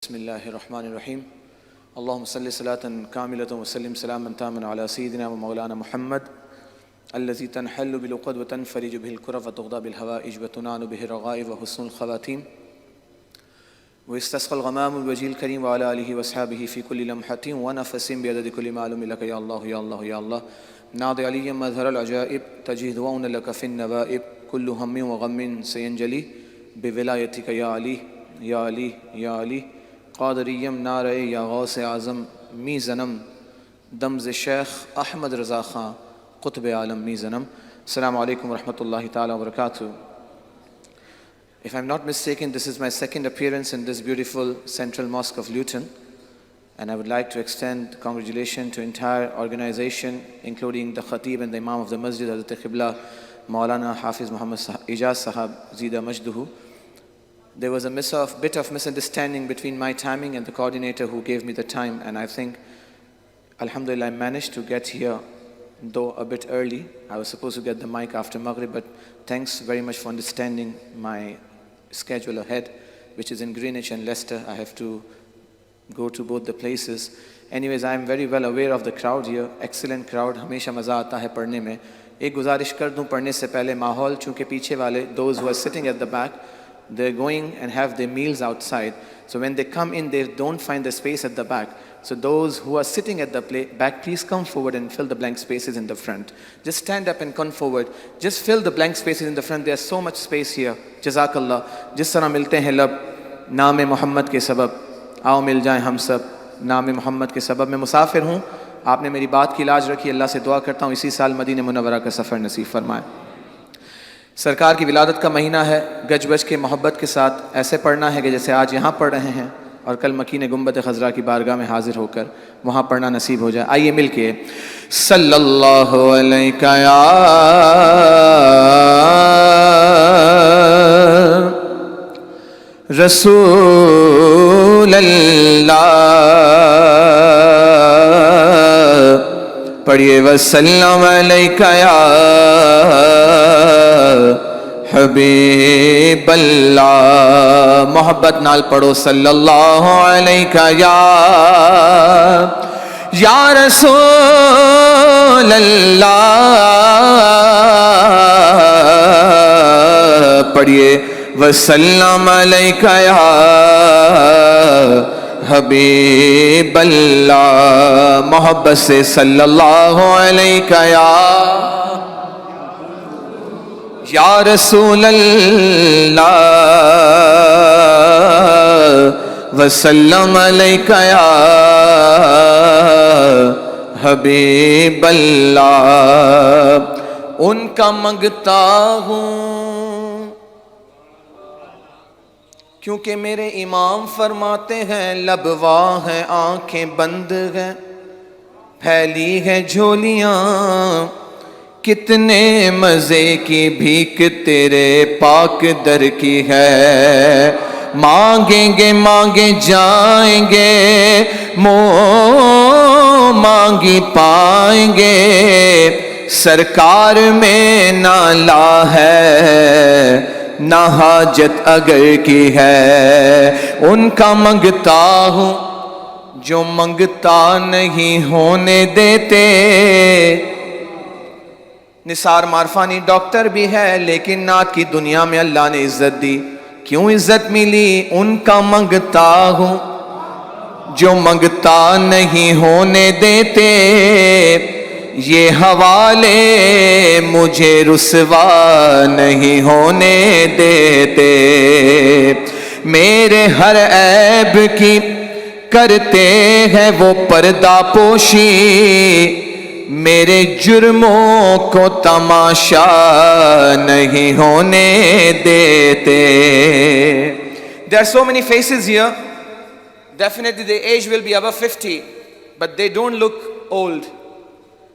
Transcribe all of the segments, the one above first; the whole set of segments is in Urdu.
بسم الله الرحمن الرحيم اللهم صل صلاة كاملة وسلم سلاما تاما على سيدنا ومولانا محمد الذي تنحل بالعقد وتنفرج به الكرب وتغضى بالهوائج وتنال به الرغائب وحسن الخواتيم ويستسقى الغمام بوجه الكريم وعلى آله وأصحابه في كل لمحة ونفس بعدد كل معلوم لك يا الله يا الله يا الله ناضي عليا مظهر العجائب تجهد وون لك في النوائب كل هم وغم سينجلي بولايتك يا علي يا علي يا علي قادریم نعرہ یا غوث اعظم می زنم دمز شیخ احمد رضا خان قطب عالم می زنم. Assalamu alaikum wa rahmatullahi ta'ala wa barakatuh. If I'm not mistaken, this is my second appearance in this beautiful central mosque of Luton, and I would like to extend congratulations to entire organization, including the Khatib and the Imam of the Masjid, Hazrat Qibla Maulana Hafiz Muhammad Ijaz Sahab Zida Majduhu. There was a bit of misunderstanding between my timing and the coordinator who gave me the time, and I think, alhamdulillah, I managed to get here, though a bit early. I was supposed to get the mic after Maghrib, but thanks very much for understanding my schedule ahead, which is in Greenwich and Leicester. I have to go to both the places. Anyways, I am very well aware of the crowd here. Excellent crowd. ہمیشہ مزہ آتا ہے پڑھنے میں. ایک گزارش کر دوں پڑھنے سے پہلے ماحول چونکہ پیچھے والے those who are sitting at the back, they're going and have their meals outside. So when they come in, they don't find the space at the back. So those who are sitting at the back, please come forward and fill the blank spaces in the front. Just stand up and come forward. Just fill the blank spaces in the front. There's so much space here. Jazakallah. جس طرح ملتے ہیں لب نام محمد کے سبب, آؤ مل جائیں ہم سب نام محمد کے سبب. میں مسافر ہوں, آپ نے میری بات کی لاج رکھی. اللہ سے دعا کرتا ہوں اسی سال مدینہ منورہ کا سفر نصیب فرمائے. سرکار کی ولادت کا مہینہ ہے. گج بج کے محبت کے ساتھ ایسے پڑھنا ہے کہ جیسے آج یہاں پڑھ رہے ہیں اور کل مکین گنبد خضرا کی بارگاہ میں حاضر ہو کر وہاں پڑھنا نصیب ہو جائے. آئیے مل کے صلی اللہ علیہ یا رسول اللہ پڑھیے. وسلم علیہ یا حبیب اللہ. محبت نال پڑھو صلی اللہ علیہ یا رسول اللہ پڑھیے. وسلم علیہ یا حبیب اللہ. محبت سے صلی اللہ علیہ یا رسول اللہ وسلم علیہ یا حبیب اللہ. ان کا منگتا ہوں کیونکہ میرے امام فرماتے ہیں لب واہ ہیں آنکھیں بند ہیں پھیلی ہیں جھولیاں کتنے مزے کی بھیک تیرے پاک در کی ہے. مانگیں گے مانگے جائیں گے منہ مانگی پائیں گے. سرکار میں نالا ہے نہ حاجت اگر کی ہے. ان کا منگتا ہوں جو منگتا نہیں ہونے دیتے. نثار معرفانی ڈاکٹر بھی ہے لیکن نعت کی دنیا میں اللہ نے عزت دی. کیوں عزت ملی؟ ان کا منگتا ہوں جو منگتا نہیں ہونے دیتے. یہ حوالے مجھے رسوا نہیں ہونے دیتے. میرے ہر عیب کی کرتے ہیں وہ پردہ پوشی میرے جرموں کو تماشا نہیں ہونے دیتے. There are so many faces here. Definitely the age will be above 50, but they don't look old.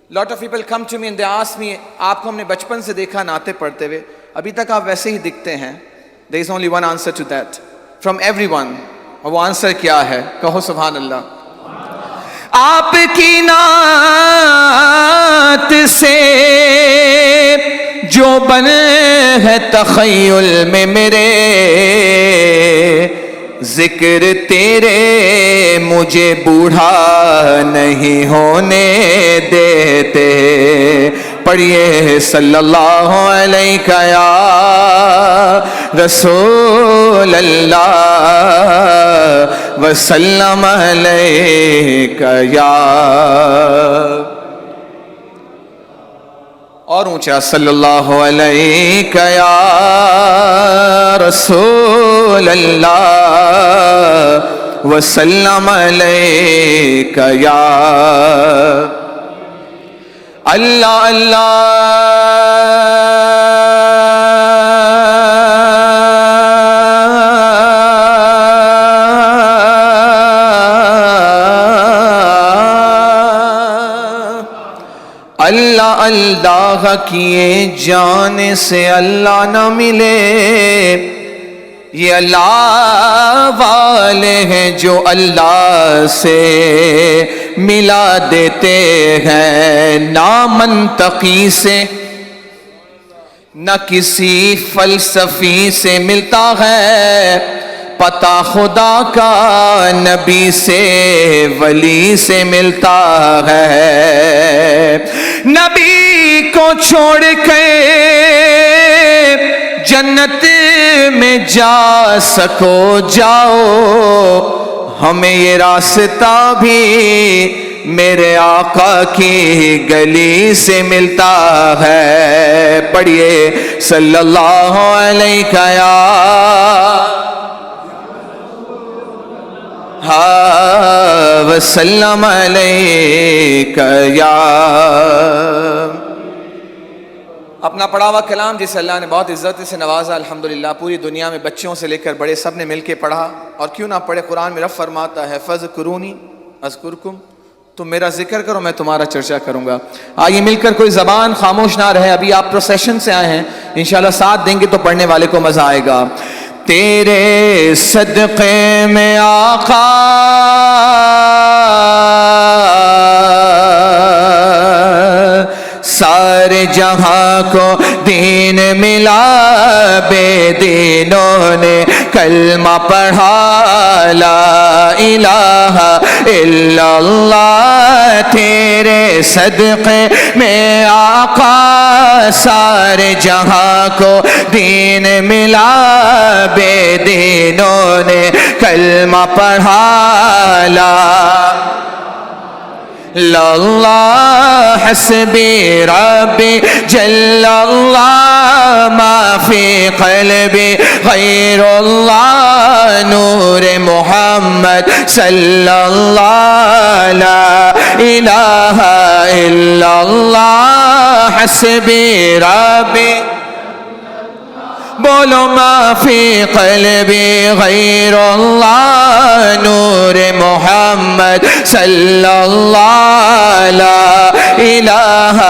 Lot of people come to me and they ask me, آپ کو ہم نے بچپن سے دیکھا نعتیں پڑھتے ہوئے, ابھی تک آپ ویسے ہی دکھتے ہیں. There is only one answer to that from everyone. اور وہ آنسر کیا ہے؟ کہو سبحان اللہ. آپ کی نعت سے جو بنے ہے تخیل میں میرے ذکر تیرے مجھے بوڑھا نہیں ہونے دیتے. پڑھیے صلی اللہ علیہ یا رسول اللہ وسلم علیہ یا. اور اونچا صلی اللہ علیہ یا رسول اللہ وسلم علیہ یا. اللہ اللہ اللہ اللہ کیے جانے سے اللہ نہ ملے. یہ اللہ والے ہیں جو اللہ سے ملا دیتے ہیں. نہ منطقی سے نہ کسی فلسفی سے ملتا ہے پتہ خدا کا نبی سے ولی سے ملتا ہے. نبی کو چھوڑ کے جنت میں جا سکو جاؤ. ہمیں یہ راستہ بھی میرے آقا کی گلی سے ملتا ہے. پڑھیے صلی اللہ علیہ یا وسلم علیہ یا. اپنا پڑھا ہوا کلام جسے اللہ نے بہت عزت سے نوازا الحمدللہ، پوری دنیا میں بچوں سے لے کر بڑے سب نے مل کے پڑھا. اور کیوں نہ پڑھے، قرآن میں رب فرماتا ہے فَاذْكُرُونِي أَذْكُرْكُمْ، تم میرا ذکر کرو میں تمہارا چرچا کروں گا. آئیے مل کر کوئی زبان خاموش نہ رہے. ابھی آپ پروسیشن سے آئے ہیں، انشاءاللہ ساتھ دیں گے تو پڑھنے والے کو مزہ آئے گا. تیرے صدقے میں آقا سارے جہاں کو دین ملا. بے دینوں نے کلمہ پڑھا لا الہ الا اللہ. تیرے صدقے میں آقا سارے جہاں کو دین ملا. بے دینوں نے کلمہ پڑھا لا اللہ حسبی ربی جل اللہ ما فی قلبی غیر اللہ. نور محمد صلی اللہ لا الہ الا اللہ. حسبی ربی بولو ما فی قلبی غیر اللہ. نور محمد صلی اللہ لا الہ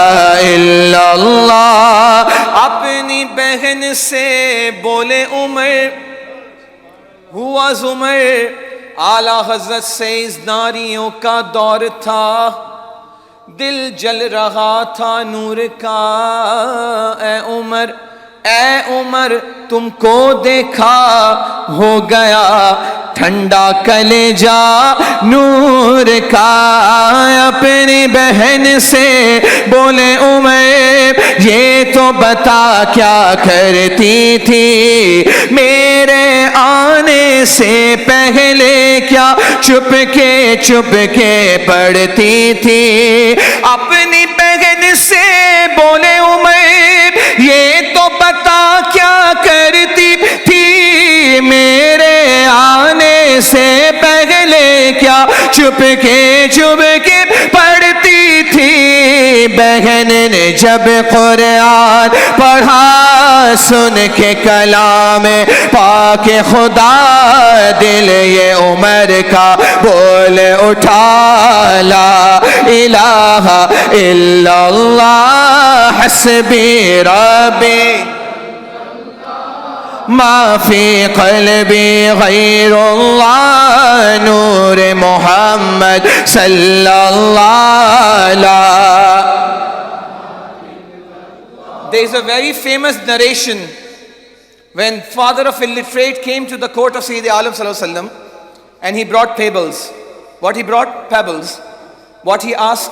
الا اللہ. اپنی بہن سے بولے عمر ہوا زمر. اعلیٰ حضرت سے اس ناریوں کا دور تھا، دل جل رہا تھا نور کا. اے عمر اے عمر تم کو دیکھا ہو گیا ٹھنڈا کلیجہ نور کا. اپنی بہن سے بولے عمر یہ تو بتا کیا کرتی تھی میرے آنے سے پہلے، کیا چپ کے پڑھتی تھی. اپنی بہن سے بولے عمر یہ تو بتا کیا کرتی تھی میرے آنے سے پہلے، کیا چپ کے پڑھتی تھی. بہن نے جب قرآن پڑھا سن کے کلام پاک خدا، دل یہ عمر کا بول اٹھا لا الہ الا اللہ. حسبی ربی ما فی قلبی غیر اللہ. نور محمد صلی اللہ علیہ. There is a very famous narration When father of illiterate came to the court of Sayyid Alam Sallallahu Alaihi Wasallam and he brought pebbles. What he brought? Pebbles. What he asked?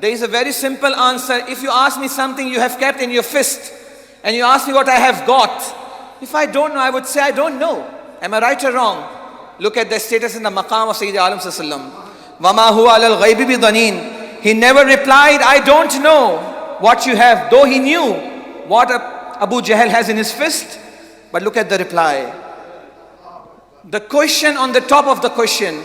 There is a very simple answer. If you ask me something you have kept in your fist and you ask me what I have got, if I don't know, I would say I don't know. Am I right or wrong? Look at the status in the maqam of Sayyid Alam Sallallahu Alaihi Wasallam. وَمَا هُوَ عَلَى الْغَيْبِ بِضَنِينٍ. He never replied, I don't know what you have, though he knew what Abu Jahl has in his fist. But look at the reply. The question on the top of the question,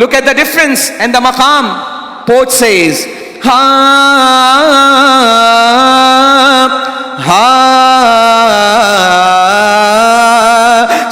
Look at the difference and the maqam. Poet says, ha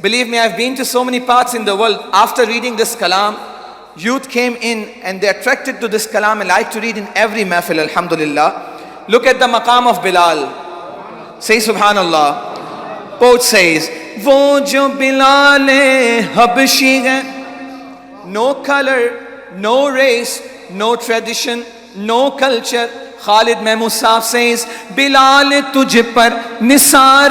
believe me, I've been to so many parts in the world. After reading this kalam, youth came in and they attracted to this kalam and like to read in every mahfil, alhamdulillah. Look at the maqam of Bilal. Say subhanallah. Poet says, wo jo Bilal Habshi hai, no color, no race, no tradition, no culture. Khalid Mehmood Saab says, Bilal tujh par nisar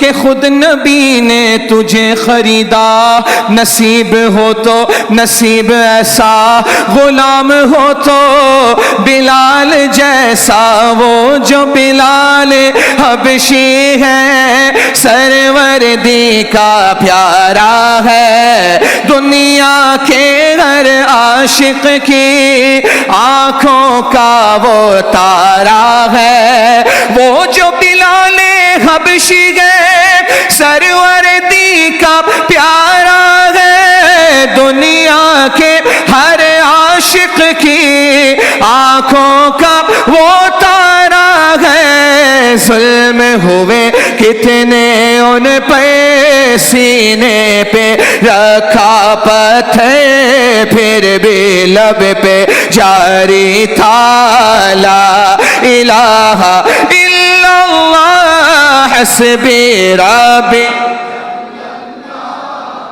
کہ خود نبی نے تجھے خریدا, نصیب ہو تو نصیب ایسا, غلام ہو تو بلال جیسا. وہ جو بلال حبشی ہے, سروردی کا پیارا ہے, دنیا کے ہر عاشق کی آنکھوں کا وہ تارا ہے. وہ جو بلال حبشی ہے, سروردی کا پیارا ہے, دنیا کے ہر عاشق کی آنکھوں کا وہ تارا ہے. ظلم ہوئے کتنے ان پہ, سینے پہ رکھا پتھر, پھر بھی لب پہ جاری تھا لا الہ الا اللہ حسبی ربی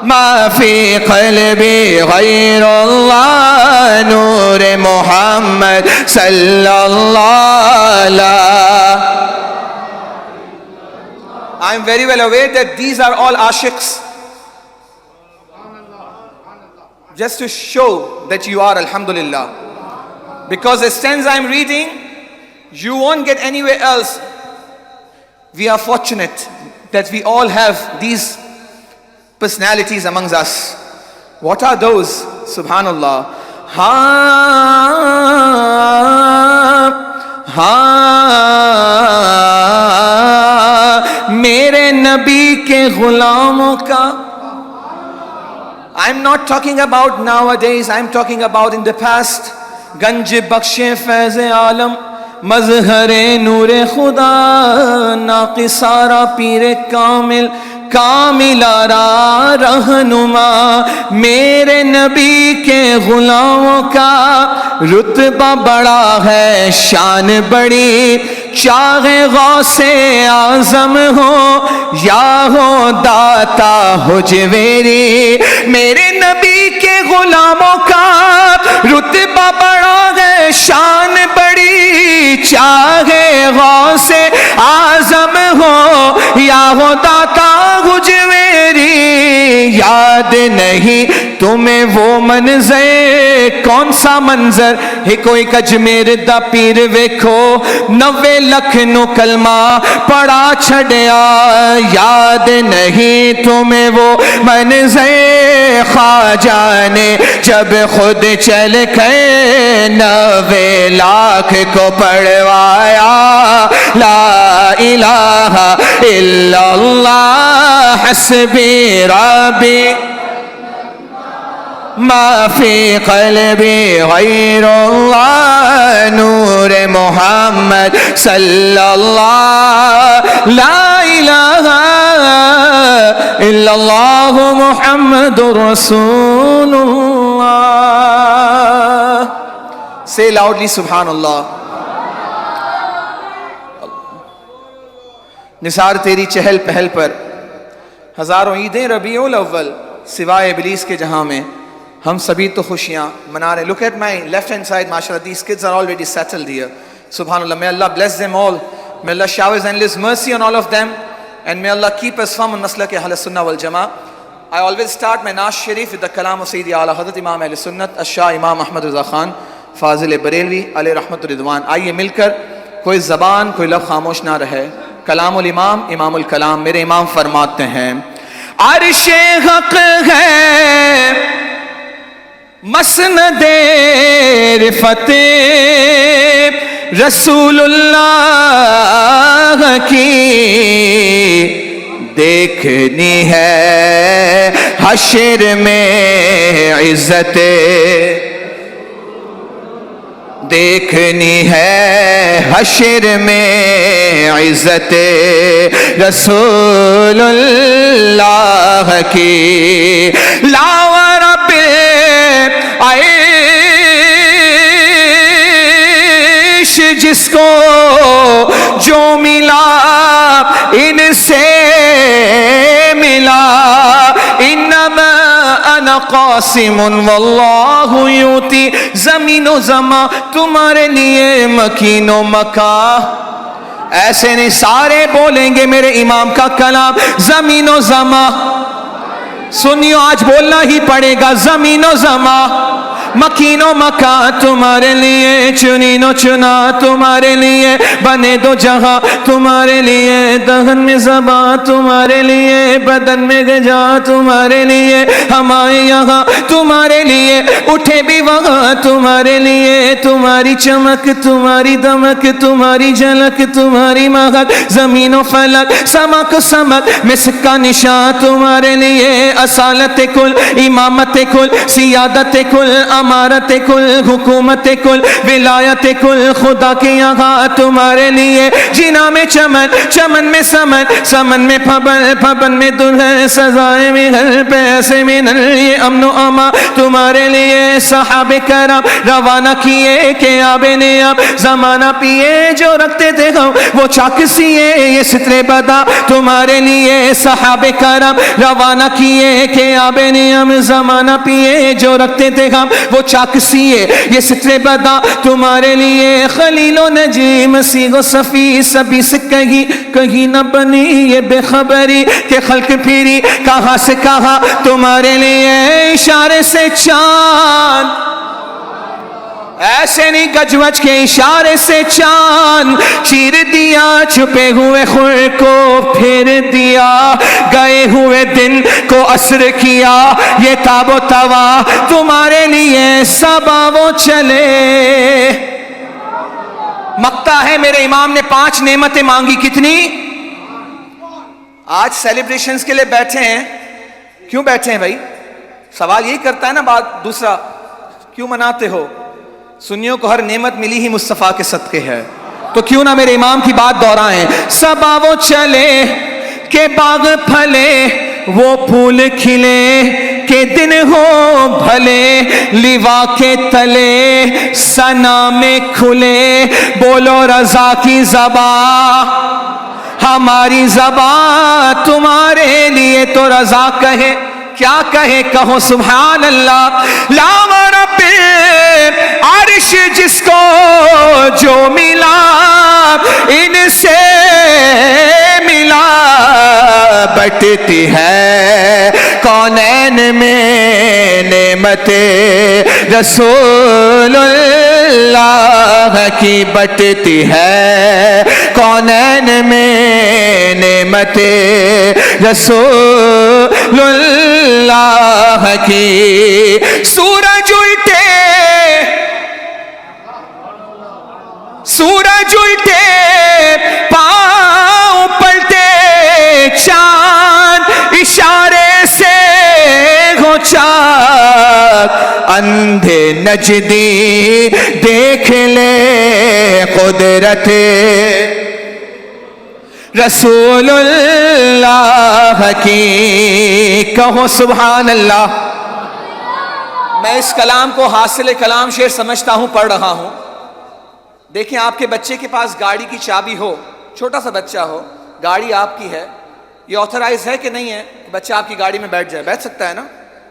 ما فی قلبی غیر اللہ نور محمد صلی اللہ علیہ. I am very well aware that these are all ashiqs. Just to show that you are, alhamdulillah. Because the stanza I am reading, you won't get anywhere else. We are fortunate that we all have these personalities amongst us. What are those? Subhanallah. Ha mere nabi ke ghulamo ka. I'm not talking about nowadays, I'm talking about in the past. Ganj bakshe faiz alam, mazhar noor khuda, naqisara pir kamil, کاملارا رہنما. میرے نبی کے غلاموں کا رتبہ بڑا ہے, شان بڑی, چاہے غوث اعظم ہو یا ہو داتا حجویری، میرے نبی کے غلاموں کا رتبہ بڑا ہے، شان بڑی، چاہے غوث اعظم ہو یا ہو داتا حجویری۔ یاد نہیں تمہیں وہ منظر، کون سا منظر ہے؟ کوئی اجمیر دا پیر ویکھو 90 لکھ نو کلمہ پڑھا چھڑیا۔ یاد نہیں تمہیں وہ منظر خواجہ نے جب خود چل کے 90 لاکھ کو پڑھوایا۔ لا الہ الا اللہ حسبی ربی ما فی قلبی غیر اللہ، نور محمد صلی اللہ، لا الہ الا اللہ محمد رسول اللہ۔ Say loudly سبحان اللہ۔ نثار تیری چہل پہل پر ہزاروں عیدیں ربیع الاول، سوائے ابلیس کے جہاں میں ہم سبھی تو خوشیاں منا رہے۔ Look at my left hand side, mashallah, these kids are already settled here. Subhanallah, may Allah bless them all. May Allah showers endless mercy on all of them. And may Allah keep us firm on maslak Ahl Sunnah wal Jama'ah. I always start my Naaz Sharif with the kalam of Sayyidi Ala Hadrat Imam Ahl Sunnat, Ash-Shah Imam Ahmad Raza Khan Fazil Barelvi علیہ رحمت ردوان۔ آئیے مل کر کوئی زبان کوئی لب خاموش نہ رہے۔ کلام الامام امام الکلام، میرے امام فرماتے ہیں عرش حق ہے مسند رفعت رسول اللہ کی، دیکھنی ہے حشر میں عزت، دیکھنی ہے حشر میں عزت رسول اللہ کی۔ لا ورب عیش جس کو جو ملا ان سے ملا، انما انا قاسم واللہ یوتی، زمین و زمان تمہارے لیے مکین و مکان۔ ایسے نہیں سارے بولیں گے میرے امام کا کلام، زمین و زمان سنیو آج بولنا ہی پڑے گا، زمین و زمان مکین و مکان تمہارے لیے، چنین و چنا تمہارے لیے، بنے دو جہاں تمہارے لیے، دہن میں زبان تمہارے لیے، بدن میں غذا تمہارے لیے، ہم آئے یہاں تمہارے لیے، اٹھے بھی وہاں تمہارے لیے، تمہاری چمک تمہاری دمک تمہاری جھلک تمہاری مہک، زمین و فلک سمک سمک مسک کا نشان تمہارے لیے، اصالت کل امامت کل سیادت کل امارت کل حکومت کل ولایت کل، خدا کے یہاں تمہارے لیے، جنا میں چمن چمن میں سمن سمن میں پھبن پھبن میں دلہن، سزائے میں ہر پیسے میں نل، یہ امن و امان تمہارے لیے، صحابہ کرام روانہ کیے کہ آب نے اب زمانہ پیے، جو رکھتے تھے ہم وہ چاک سیے، یہ ستر بدا تمہارے لیے، صحابہ کرام روانہ کیے کہ آب نے اب زمانہ پیے، جو رکھتے تھے ہم وہ چاک سیے، یہ ستر بدا تمہارے لیے، خلیل و نجی مسیح و صفی سبھی سے کہیں نہ بنی یہ بے خبری کہ خلق پھیری کہاں سے کہاں تمہارے لیے، اشارے سے چاند ایسے نہیں گجوج کے اشارے سے چاند چیر دیا، چھپے ہوئے خور کو پھیر دیا، گئے ہوئے دن کو عصر کیا، یہ تاب و توا تمہارے لیے، صبا وہ چلے۔ مقطع ہے میرے امام نے 5 نعمتیں مانگی، کتنی؟ آج سیلیبریشنز کے لیے بیٹھے ہیں، کیوں بیٹھے ہیں بھائی؟ سوال یہی کرتا ہے نا، بات دوسرا کیوں مناتے ہو؟ سنیوں کو ہر نعمت ملی ہی مصطفیٰ کے صدقے ہے، تو کیوں نہ میرے امام کی بات دہرائیں۔ صبا وہ چلے کہ باغ پھلے وہ پھول کھلے کے دن ہو بھلے لیوا کے تلے ثنا میں کھلے بولو رضا کی زبان ہماری زبان تمہارے لیے تو رضا کہے کیا کہے کہو سبحان اللہ لام رب عرش جس کو جو ملا ان سے ملا بٹتی ہے کونین میں نعمت رسول اللہ کی بٹتی ہے کونین میں نعمت رسول اللہ کی سورج الٹے پاؤں پلٹے چاند اشارے سے ہو چاک اندھے نجدی دیکھ لے قدرت رسول اللہ کی کہو سبحان اللہ میں اس کلام کو حاصل کلام شعر سمجھتا ہوں پڑھ رہا ہوں دیکھیں آپ کے بچے کے پاس گاڑی کی چابی ہو چھوٹا سا بچہ ہو گاڑی آپ کی ہے یہ آتھرائز ہے کہ نہیں ہے بچہ آپ کی گاڑی میں بیٹھ جائے بیٹھ سکتا ہے نا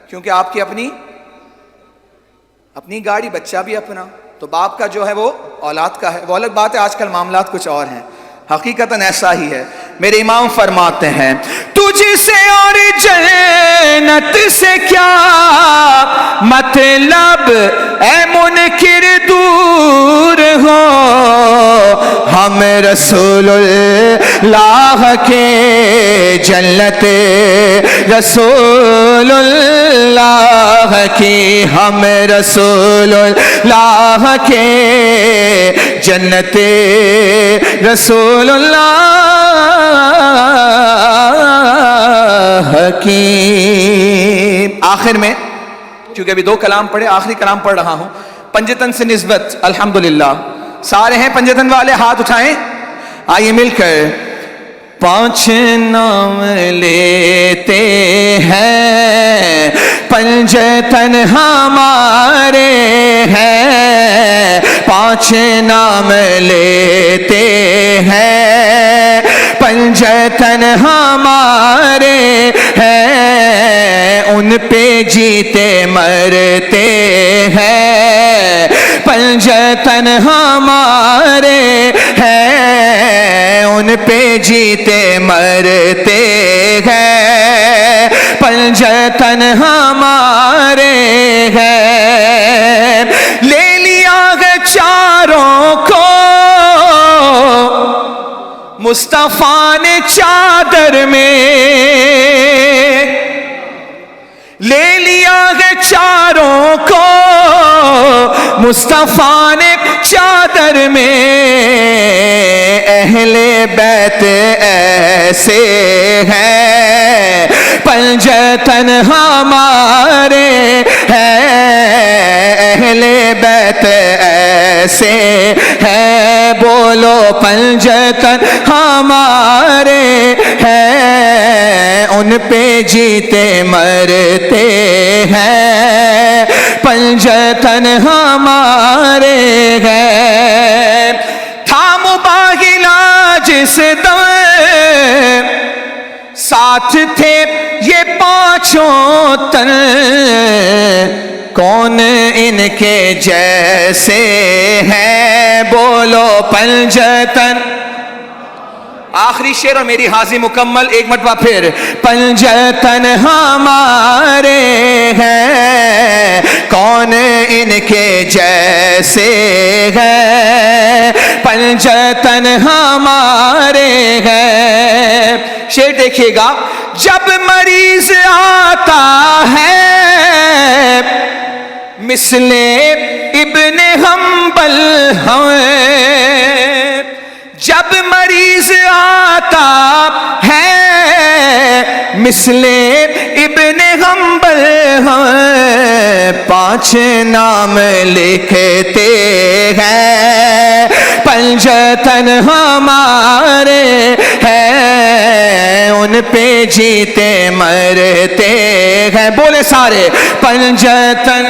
کیونکہ آپ کی اپنی گاڑی بچہ بھی اپنا تو باپ کا جو ہے وہ اولاد کا ہے وہ الگ بات ہے آج کل معاملات کچھ اور ہیں حقیقتاً ایسا ہی ہے میرے امام فرماتے ہیں تجھ سے اور جنت سے کیا مطلب اے منکر دور ہو ہم رسول اللہ کے جنت رسول اللہ کی ہم رسول اللہ کے جنت رسول اللہ کی آخر میں کیونکہ ابھی 2 کلام پڑھے آخری کلام پڑھ رہا ہوں پنجتن سے نسبت الحمدللہ سارے ہیں پنجتن والے ہاتھ اٹھائیں آئیے مل کر 5 نام لیتے ہیں پنجتن ہمارے ہیں 5 نام لیتے ہیں پنجتن ہمارے ہیں ان پہ جیتے مرتے ہیں پنجتن ہمارے ہیں ان پہ جیتے مرتے ہیں پنجتن ہمارے ہیں لے لیا ہے چاروں کو مصطفیٰ نے چادر میں لے لیا ہے چاروں کو مصطفیٰ نے چادر میں اہل بیت ایسے ہیں پنجتن ہمارے ہیں اہل بیت ایسے ہیں بولو پنجتن ہمارے ہیں ان پہ جیتے مرتے ہیں پنجتن ہمارے ہیں تھا مباہلا جس دم ساتھ تھے یہ 5 تن کون ان کے جیسے ہیں بولو پنجتن آخری شعر اور میری حاضری مکمل ایک مرتبہ پھر پنجتن ہمارے ہیں کون ان کے جیسے ہیں پنجتن ہمارے ہیں شعر دیکھیے گا جب مریض آتا ہے مثل ابن حنبل ہیں جب مریض آتا ہے مثل ابن حنبل ہیں 5 نام لکھتے ہیں پنجتن ہمارے ہیں ان پہ جیتے مرتے ہیں، بولے سارے پنجتن